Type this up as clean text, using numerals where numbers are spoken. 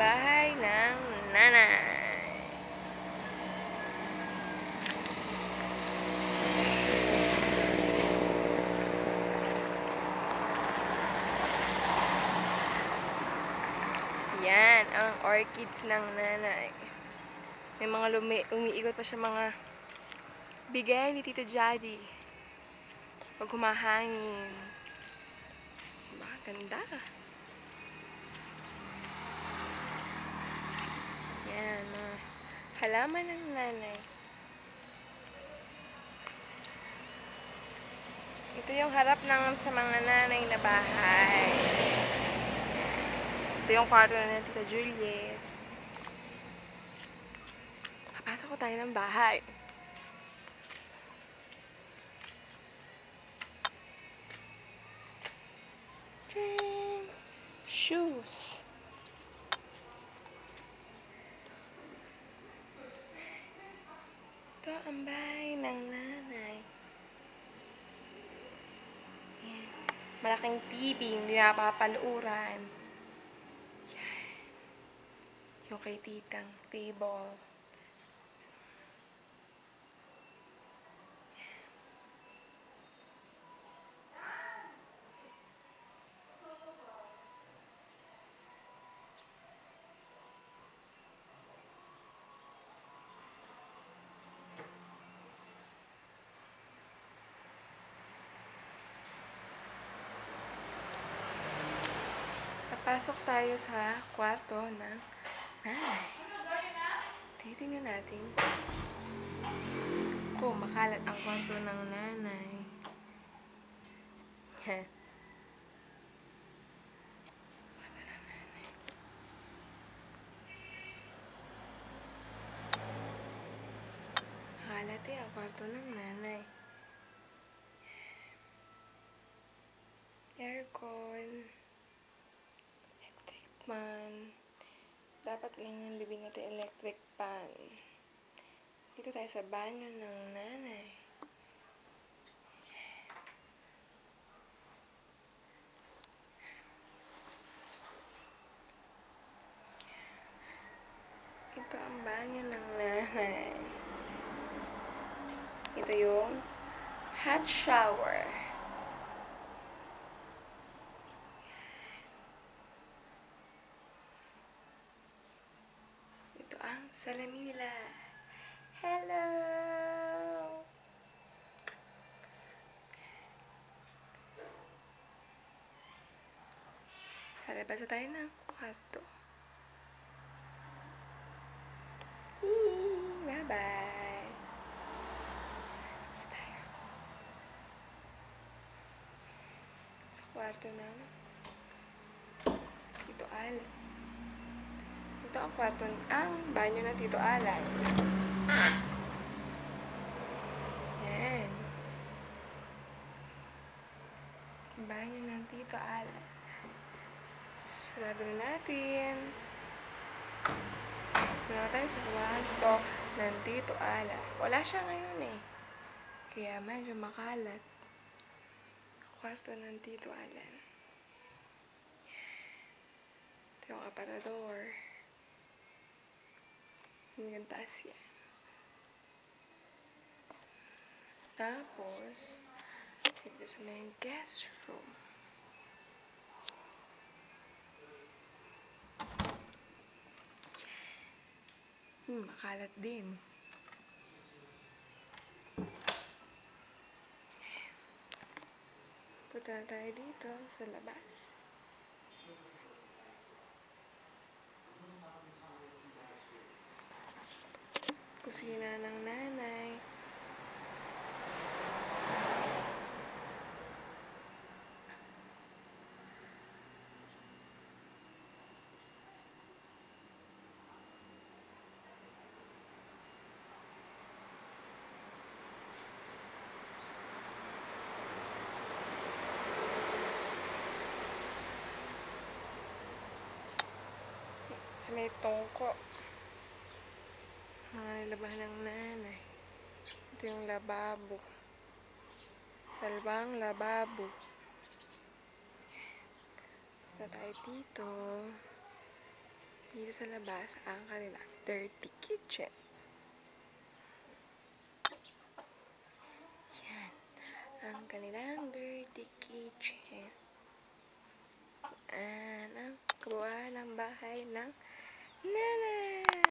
bahay ng nanay. Yan, ang orchids ng nanay. May mga umiikot pa siya mga bigay ni Tito Jaddy. Pag humahangin. Ganda. Yan, mga halaman ng nanay. Ito yung harap ng sa mga nanay na bahay. Ito yung kwarto na ng Tita Juliet. Papasok ko tayo ng bahay. Shoes. Ito ang bahay ng nanay. Yan. Malaking TV, hindi napapanuuran. Yan. Yung kay titang table. Papasok tayo sa kwarto ng nanay. Titingnan natin kung makalat ang kwarto ng nanay. Makalat ang kwarto ng nanay. Aircon. Electric fan. Dapat ganyan bibig natin electric fan. Dito tayo sa banyo ng nanay. Ito ang banyo ng nanay. Ito yung hot shower. Ito ang salamin nila. Hello! Lalabas na tayo ng kwarto. Bye-bye! Kwarto ng Tito Al. Ito ang kwarto, ang banyo ng Tito Alan. Yan. Banyo ng Tito Alan. Sarado na natin. Punta tayo sa kwarto ng Tito Alan. Wala siya ngayon eh. Kaya medyo makalat. Kwarto ng Tito Alan. Ito yung aparador. Hanggang taas yan. Tapos, ito sa may guest room. Makalat din. Punta na tayo dito sa labas. Kusina ng nanay. Sa may tungko. Mga nilabahan ng nanay. Ito yung lababo. Dalawang lababo. Sa tayo dito. dito sa labas ang kanilang dirty kitchen. Yan. Ang kanilang dirty kitchen. Yan ang kabuuan ng bahay ng nanay.